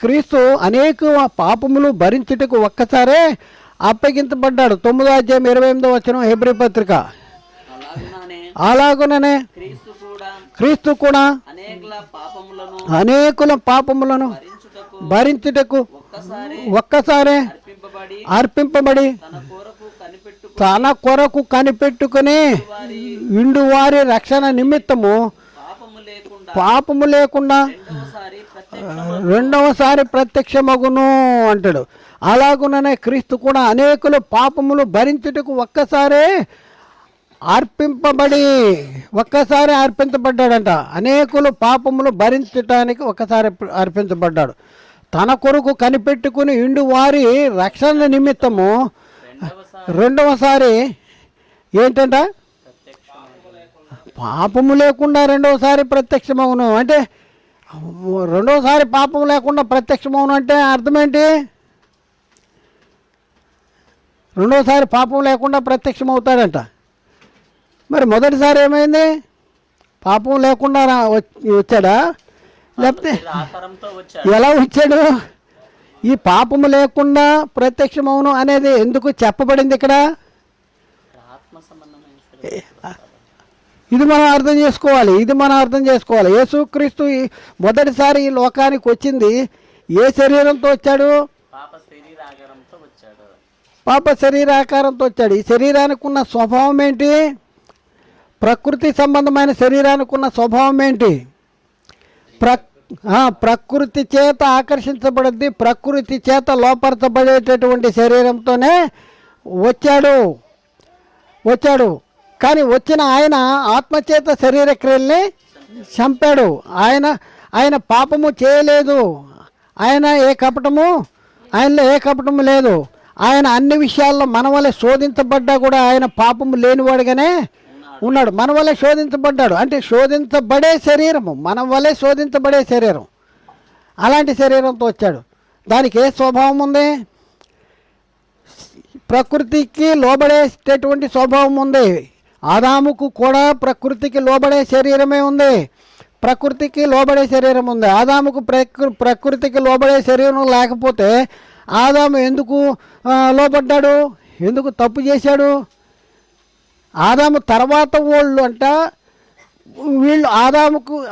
క్రీస్తు అనేక పాపములు భరించుటకు ఒక్కసారే అప్పగించబడ్డాడు. 9వ అధ్యాయం 28వ వచనం హెబ్రీ పత్రిక. అలాగుననే క్రీస్తు కూడా అనేకుల పాపములను భరించుటకు ఒక్కసారే అర్పింపబడి తన కొరకు కనిపెట్టుకుని ఇండువారి రక్షణ నిమిత్తము పాపము లేకుండా రెండవసారి ప్రత్యక్షమగును అంటాడు. అలాగుననే క్రీస్తు కూడా అనేకుల పాపములు భరించుటకు ఒక్కసారి అర్పించబడ్డాడంట. అనేకులు పాపములు భరించటానికి ఒక్కసారి అర్పించబడ్డాడు. తన కొరకు కనిపెట్టుకుని ఇండు వారి రక్షణ నిమిత్తము రెండవసారి ఏంటంట, పాపము లేకుండా రెండవసారి ప్రత్యక్షమవును అంటే, రెండవసారి పాపం లేకుండా ప్రత్యక్షమవును అంటే అర్థమేంటి? రెండవసారి పాపం లేకుండా ప్రత్యక్షమవుతాడంట. మరి మొదటిసారి ఏమైంది? పాపం లేకుండా వచ్చాడా, లేకపోతే ఎలా వచ్చాడు? ఈ పాపము లేకుండా ప్రత్యక్షమవును అనేది ఎందుకు చెప్పబడింది ఇక్కడ? ఇది మనం అర్థం చేసుకోవాలి. యేసుక్రీస్తు మొదటిసారి ఈ లోకానికి వచ్చింది ఏ శరీరంతో వచ్చాడు? పాప శరీరాకారంతో వచ్చాడు. ఈ శరీరానికి ఉన్న స్వభావం ఏంటి? ప్రకృతి సంబంధమైన శరీరానికి ఉన్న స్వభావం ఏంటి? ప్రకృతి చేత ఆకర్షించబడింది, ప్రకృతి చేత లోపరచబడేటటువంటి శరీరంతోనే వచ్చాడు. కానీ వచ్చిన ఆయన ఆత్మచేత శరీర క్రియల్ని చంపాడు. ఆయన పాపము చేయలేదు. ఆయనలో ఏ కపటము లేదు. ఆయన అన్ని విషయాల్లో మన వల్ల శోధించబడ్డా కూడా ఆయన పాపము లేనివాడుగానే ఉన్నాడు. మన వల్ల శోధించబడ్డాడు అంటే శోధించబడే శరీరము, మన వల్లే శోధించబడే శరీరం. అలాంటి శరీరంతో వచ్చాడు. దానికి ఏ స్వభావం ఉంది? ప్రకృతికి లోబడేటటువంటి స్వభావం ఉంది. ఆదాముకు కూడా ప్రకృతికి లోబడే శరీరమే ఉంది. ఆదాముకు ప్రకృతికి లోబడే శరీరం లేకపోతే ఆదాము ఎందుకు లోబడ్డాడు? ఎందుకు తప్పు చేశాడు? ఆదాము తర్వాత వాళ్ళు వీళ్ళు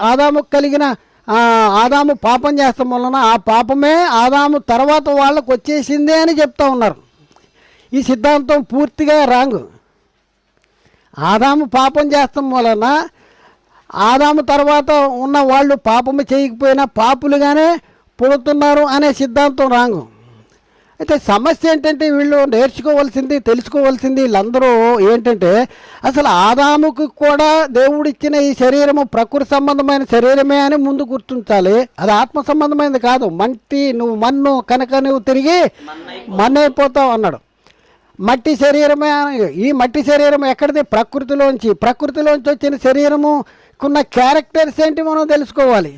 ఆదాముకు కలిగిన ఆదాము పాపం చేస్తాం వలన ఆ పాపమే ఆదాము తర్వాత వాళ్ళకు వచ్చేసిందే అని చెప్తా ఉన్నారు. ఈ సిద్ధాంతం పూర్తిగా రాంగ్. ఆదాము పాపం చేస్తాం వలన ఆదాము తర్వాత ఉన్న వాళ్ళు పాపము చేయకపోయినా పాపులుగానే పుడుతున్నారు అనే సిద్ధాంతం రాంగ్. అయితే సమస్య ఏంటంటే వీళ్ళు తెలుసుకోవాల్సింది వీళ్ళందరూ ఏంటంటే, అసలు ఆదాముకు కూడా దేవుడిచ్చిన ఈ శరీరము ప్రకృతి సంబంధమైన శరీరమే అని ముందు గుర్తించాలి. అది ఆత్మ సంబంధమైనది కాదు. నువ్వు మన్ను కనుక నువ్వు తిరిగి మన్నైపోతావు అన్నాడు. మట్టి శరీరమే. ఈ మట్టి శరీరం ఎక్కడిది? ప్రకృతిలోంచి వచ్చిన శరీరముకున్న క్యారెక్టర్స్ ఏంటి మనం తెలుసుకోవాలి.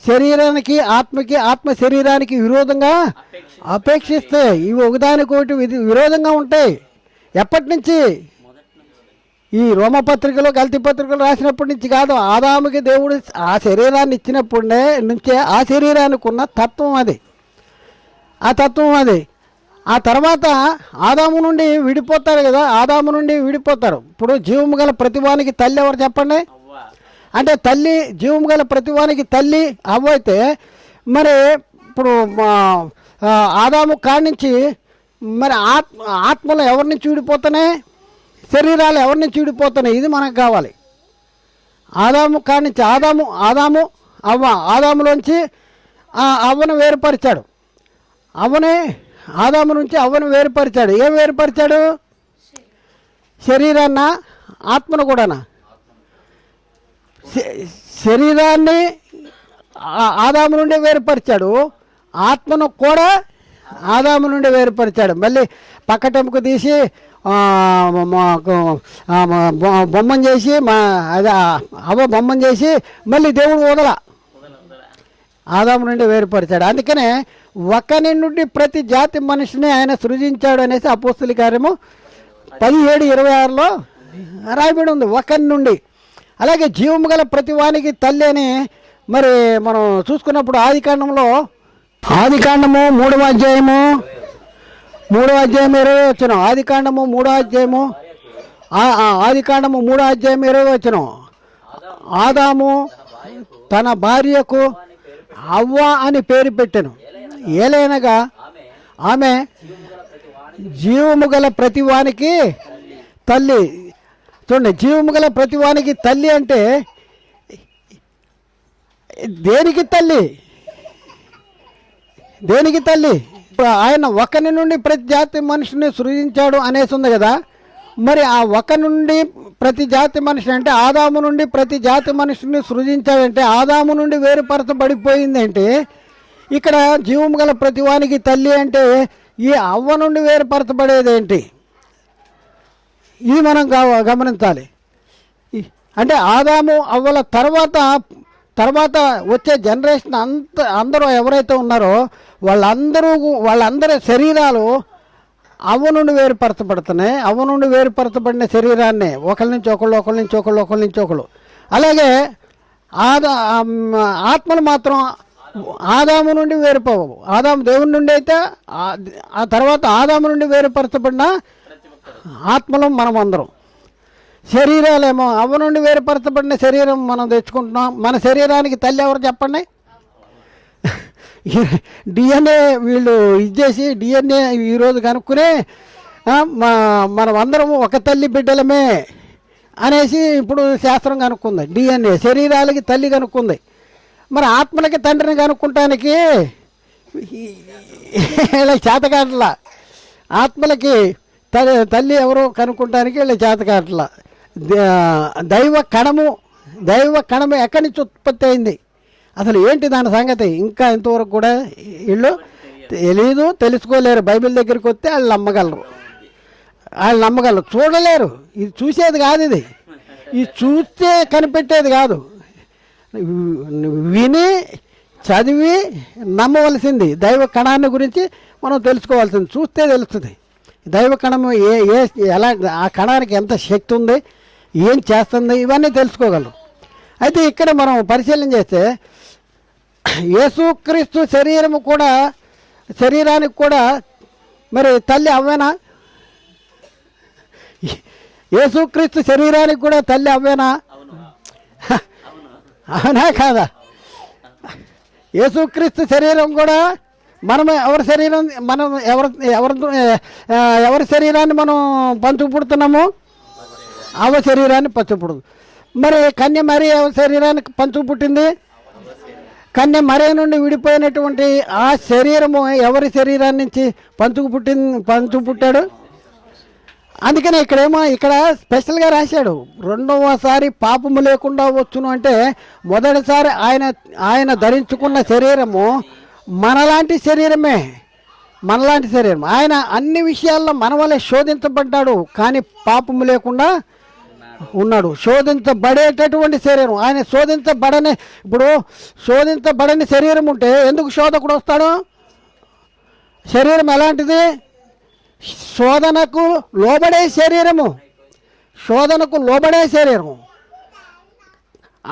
శరీరానికి ఆత్మ శరీరానికి విరోధంగా అపేక్షిస్తే ఇవి ఒకదానికొకటి విరోధంగా ఉంటాయి. ఎప్పటి నుంచి? ఈ రోమపత్రికలో గల్తీ పత్రికలు రాసినప్పటి నుంచి కాదు. ఆదాముకి దేవుడు ఆ శరీరాన్ని ఇచ్చినప్పుడే నుంచే ఆ శరీరానికి ఉన్న తత్వం అది. ఆ తర్వాత ఆదాము నుండి విడిపోతారు కదా. ఇప్పుడు జీవము గల ప్రతివానికి తల్లి ఎవరు చెప్పండి? అంటే జీవము గల ప్రతివానికి తల్లి అవ్వ అయితే, మరి ఇప్పుడు ఆదాము కాడి నుంచి మరి ఆత్మలు ఎవరి నుంచి విడిపోతున్నాయి? శరీరాలు ఎవరి నుంచి విడిపోతున్నాయి? ఇది మనకు కావాలి. ఆదాము కాడి నుంచి అవ్వ, ఆదాములోంచి అవ్వను వేరుపరిచాడు. ఆదాము నుంచి అవ్వను వేరుపరిచాడు. ఏం వేరుపరిచాడు? శరీరాన్న, ఆత్మను కూడానా? శరీరాన్ని ఆదాము నుండి వేరుపరిచాడు, ఆత్మను కూడా ఆదాము నుండి వేరుపరిచాడు. మళ్ళీ పక్కటెంపుకు తీసి బొమ్మను చేసి బొమ్మను చేసి మళ్ళీ దేవుడు ఆదాము నుండి వేరుపరిచాడు. అందుకనే ఒకని నుండి ప్రతి జాతి మనిషిని ఆయన సృజించాడు అనేసి అపోస్తుల కార్యము 17:26లో రాయబడి ఉంది. ఒకరి నుండి. అలాగే జీవము గల ప్రతి వానికి తల్లి అని మరి మనం చూసుకున్నప్పుడు ఆదికాండంలో ఆదికాండము 3వ అధ్యాయము 20 వచ్చిన ఆదికాండము 3వ అధ్యాయము ఆదికాండము 3వ అధ్యాయం 20 వచ్చిన ఆదాము తన భార్యకు అవ్వ అని పేరు పెట్టెను. ఏలైనగా ఆమె జీవము గల ప్రతివానికి తల్లి. చూడండి, జీవము గల ప్రతివానికి తల్లి అంటే దేనికి తల్లి? దేనికి తల్లి? ఇప్పుడు ఆయన ఒకరి నుండి ప్రతి జాతి మనిషిని సృజించాడు అనేసి ఉంది కదా. మరి ఆ ఒక నుండి ప్రతి జాతి మనిషి అంటే ఆదాము నుండి ప్రతి జాతి మనిషిని సృజించాడంటే ఆదాము నుండి వేరుపరచబడిపోయిందంటే ఇక్కడ జీవము గల ప్రతివానికి తల్లి అంటే ఈ అవ్వ నుండి వేరుపరచబడేదేంటి? ఇది మనం గమనించాలి. అంటే ఆదాము అవ్వల తర్వాత వచ్చే జనరేషన్ అందరూ ఎవరైతే ఉన్నారో వాళ్ళందరి శరీరాలు అవ్వ నుండి వేరుపరచబడుతున్నాయి. అవ్వ నుండి వేరుపరచబడిన శరీరాన్ని ఒకరి నుంచి ఒకళ్ళు. అలాగే ఆత్మలు మాత్రం ఆదాము నుండి వేరుపోవు. ఆదాము దేవుని నుండి అయితే ఆ తర్వాత ఆదాము నుండి వేరుపరచబడిన ఆత్మలు మనం అందరం. శరీరాలేమో అవ్వ నుండి వేరుపరచబడిన శరీరం మనం తెచ్చుకుంటున్నాం. మన శరీరానికి తల్లి ఎవరు చెప్పండి? డిఎన్ఏ వీళ్ళు ఇచ్చేసి డిఎన్ఏ ఈరోజు కనుక్కునే మనం అందరము ఒక తల్లి బిడ్డలమే అనేసి ఇప్పుడు శాస్త్రం కనుక్కుంది. డిఎన్ఏ శరీరాలకి తల్లి కనుక్కుంది. మరి ఆత్మలకి తండ్రిని కనుక్కుంటానికి ఇలా చేతకాట్లా. ఆత్మలకి తల్లి ఎవరు కనుక్కుంటానికి వీళ్ళ చేతకాట్లా. దైవ కణము ఎక్కడి నుంచి ఉత్పత్తి అయింది, అసలు ఏంటి దాని సంగతి ఇంకా ఇంతవరకు కూడా వీళ్ళు తెలీదు, తెలుసుకోలేరు. బైబిల్ దగ్గరికి వస్తే వాళ్ళు నమ్మగలరు. చూడలేరు. ఇది చూసేది కాదు. ఇది చూస్తే కనిపెట్టేది కాదు. విని చదివి నమ్మవలసింది. దైవ కణాన్ని గురించి మనం తెలుసుకోవాల్సింది. చూస్తే తెలుస్తుంది దైవ కణము ఎలా, ఆ కణానికి ఎంత శక్తి ఉంది, ఏం చేస్తుంది, ఇవన్నీ తెలుసుకోగలరు. అయితే ఇక్కడ మనం పరిశీలన చేస్తే యేసుక్రీస్తు శరీరానికి కూడా మరి తల్లి అవ్వేనా? యేసుక్రీస్తు శరీరానికి కూడా తల్లి అవ్వేనా? అవునా కాదా? యేసుక్రీస్తు శరీరం కూడా ఎవరి శరీరాన్ని మనం పంచుపుడుతున్నాము? అవ్వ శరీరాన్ని పంచుపుడుతుంది. మరి కన్య మరి ఎవరి శరీరానికి పంచు పుట్టింది? కన్య మరే నుండి విడిపోయినటువంటి ఆ శరీరము ఎవరి శరీరాన్ని నుంచి పంచు పుట్టాడు? అందుకనే ఇక్కడ స్పెషల్గా రాశాడు, రెండవసారి పాపము లేకుండా వచ్చును అంటే మొదటిసారి ఆయన ధరించుకున్న శరీరము మనలాంటి శరీరం. ఆయన అన్ని విషయాల్లో మన వల్లే శోధించబడ్డాడు, కానీ పాపము లేకుండా ఉన్నాడు. శోధించబడేటటువంటి శరీరం ఆయన. శోధించబడని శరీరం ఉంటే ఎందుకు శోధకుడు వస్తాడు? శరీరం ఎలాంటిది? శోధనకు లోబడే శరీరము.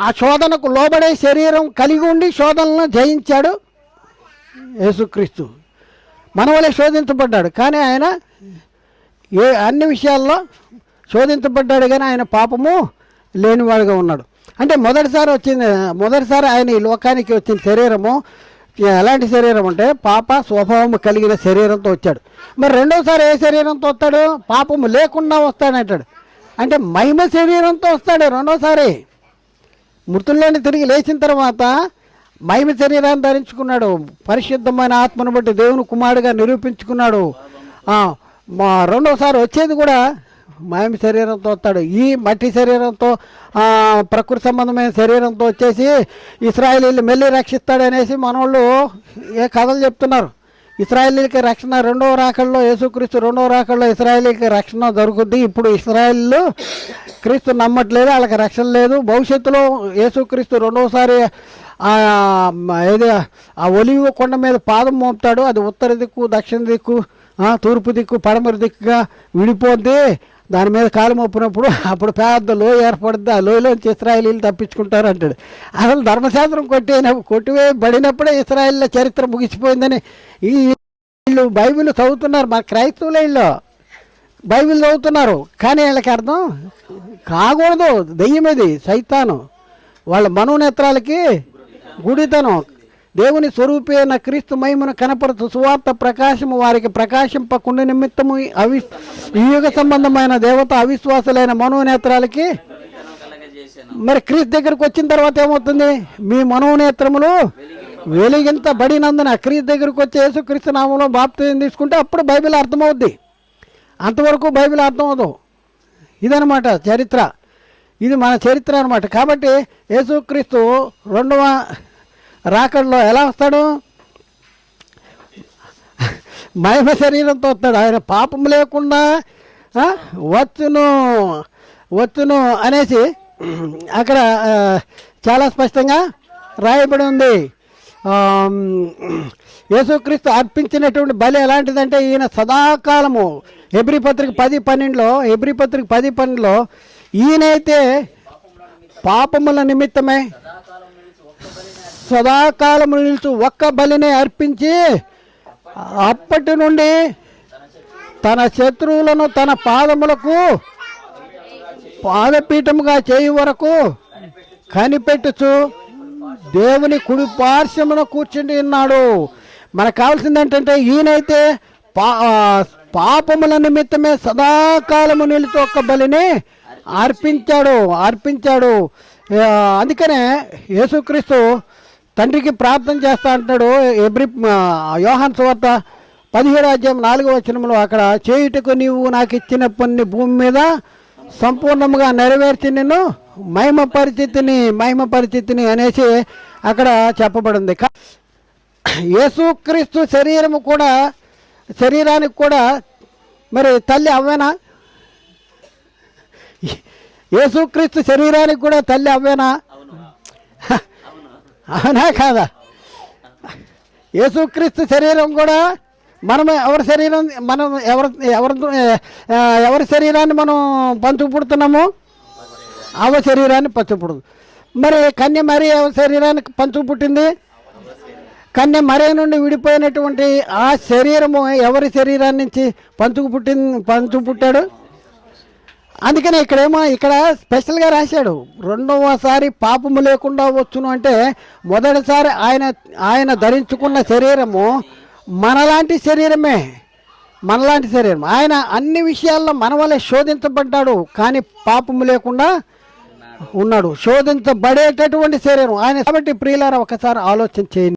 ఆ శోధనకు లోబడే శరీరం కలిగి ఉండి శోధనలను జయించాడు యేసుక్రీస్తు. మన వల్లే శోధించబడ్డాడు, కానీ ఆయన అన్ని విషయాల్లో శోధించబడ్డాడు, కానీ ఆయన పాపము లేనివాడుగా ఉన్నాడు. అంటే మొదటిసారి ఆయన ఈ లోకానికి వచ్చిన శరీరము ఎలాంటి శరీరం అంటే పాప స్వభావము కలిగిన శరీరంతో వచ్చాడు. మరి రెండోసారి ఏ శరీరంతో వస్తాడు? పాపము లేకుండా వస్తాడంటాడు. అంటే మహిమ శరీరంతో వస్తాడు రెండోసారి. మృతుల్లోని తిరిగి లేచిన తర్వాత మహిమ శరీరాన్ని ధరించుకున్నాడు. పరిశుద్ధమైన ఆత్మను బట్టి దేవుని కుమారుడిగా నిరూపించుకున్నాడు. రెండోసారి వచ్చేది కూడా మహిమ శరీరంతో వస్తాడు. ఈ మట్టి శరీరంతో ప్రకృతి సంబంధమైన శరీరంతో వచ్చేసి ఇశ్రాయేలీలు మెల్లి రక్షిస్తాడనేసి మనోళ్ళు కథలు చెప్తున్నారు. ఇశ్రాయేలీలకి రక్షణ రెండవ రాకడలో, యేసుక్రీస్తు రెండవ రాకడలో ఇశ్రాయేలీలకి రక్షణ దొరుకుద్ది. ఇప్పుడు ఇశ్రాయేలీలు క్రీస్తు నమ్మట్లేదు, వాళ్ళకి రక్షణ లేదు. భవిష్యత్తులో యేసుక్రీస్తు రెండవసారి ఆ ఒలివ కొండ మీద పాదం మోపుతాడు. అది ఉత్తర దిక్కు, దక్షిణ దిక్కు, తూర్పు దిక్కు, పడమర దిక్కుగా విడిపోద్ది. దాని మీద కాలు మోపినప్పుడు అప్పుడు పెద్ద లోయ ఏర్పడుద్ది, ఆ లోయలోంచి ఇశ్రాయేలీలు తప్పించుకుంటారు అంటాడు. అసలు ధర్మశాస్త్రం కొట్టివేయబడినప్పుడే ఇశ్రాయేలీల చరిత్ర ముగిసిపోయిందని ఈ వీళ్ళు బైబిల్ చదువుతున్నారు, మా క్రైస్తవులే వీళ్ళు బైబిల్ చదువుతున్నారు, కానీ వీళ్ళకి అర్థం కాకూడదు. దెయ్యం ఇది, సైతాను, వాళ్ళ మనోనేత్రాలకి గుడితనం. దేవుని స్వరూపి అయిన క్రీస్తు మహిమను కనపడుతూ సువార్త ప్రకాశము వారికి ప్రకాశింపకుండా నిమిత్తము ఈ యుగ సంబంధమైన దేవత అవిశ్వాసులైన మనోనేత్రాలకి. మరి క్రీస్తు దగ్గరికి వచ్చిన తర్వాత ఏమవుతుంది? మీ మనోనేత్రములు వెలిగించబడినందున క్రీస్తు దగ్గరికి వచ్చి యేసుక్రీస్తు నామంలో బాప్తిజం తీసుకుంటే అప్పుడు బైబిల్ అర్థమవుద్ది. అంతవరకు బైబిల్ అర్థమవుదు. ఇదనమాట చరిత్ర, ఇది మన చరిత్ర అనమాట. కాబట్టి యేసుక్రీస్తు రెండవ రాకడలో ఎలా వస్తాడు? మహిమ శరీరంతో వస్తాడు. ఆయన పాపం లేకుండా వచ్చును అనేసి అక్కడ చాలా స్పష్టంగా రాయబడి ఉంది. యేసుక్రీస్తు అర్పించినటువంటి బలి ఎలాంటిదంటే ఈయన సదాకాలము హెబ్రీ పత్రిక 10:12 ఈయనైతే పాపముల నిమిత్తమే సదాకాలము నిలుచు ఒక్క బలిని అర్పించి అప్పటి నుండి తన శత్రువులను తన పాదములకు పాదపీఠముగా చేయు వరకు కనిపెట్టుచు దేవుని కుడి పార్శ్వమున కూర్చుండి ఉన్నాడు. మనకు కావాల్సింది ఏంటంటే ఈయనైతే పాపముల నిమిత్తమే సదాకాలము నిలిచి ఒక్క బలిని అర్పించాడు. అందుకనే యేసుక్రీస్తు తండ్రికి ప్రార్థన చేస్తా అంటాడు. యోహాను సువార్త 17:4 అక్కడ చేయుటకు నీవు నాకు ఇచ్చిన పని భూమి మీద సంపూర్ణంగా నెరవేర్చి నిన్ను మహిమ పరిస్థితిని అనేసి అక్కడ చెప్పబడింది. యేసుక్రీస్తు శరీరానికి కూడా మరి తల్లి అవ్వేనా? యేసుక్రీస్తు శరీరానికి కూడా తల్లి అవ్వేనా? అవునా కాదా? యేసుక్రీస్తు శరీరం కూడా ఎవరి శరీరాన్ని మనం పంచుకుపుడుతున్నాము? అవ శరీరాన్ని పంచుపుడుతుంది. మరి కన్య మరి ఎవరి శరీరానికి పంచుకుపుట్టింది? కన్య మరే నుండి విడిపోయినటువంటి ఆ శరీరము ఎవరి శరీరాన్ని నుంచి పంచుకుపుట్టాడు? అందుకనే ఇక్కడ స్పెషల్గా రాశాడు, రెండవసారి పాపము లేకుండా వచ్చును అంటే మొదటిసారి ఆయన ధరించుకున్న శరీరము మనలాంటి శరీరం. ఆయన అన్ని విషయాల్లో మన వల్లే శోధించబడ్డాడు, కానీ పాపము లేకుండా ఉన్నాడు. శోధించబడేటటువంటి శరీరం ఆయన. కాబట్టి ప్రియులారా ఒకసారి ఆలోచన చేయండి.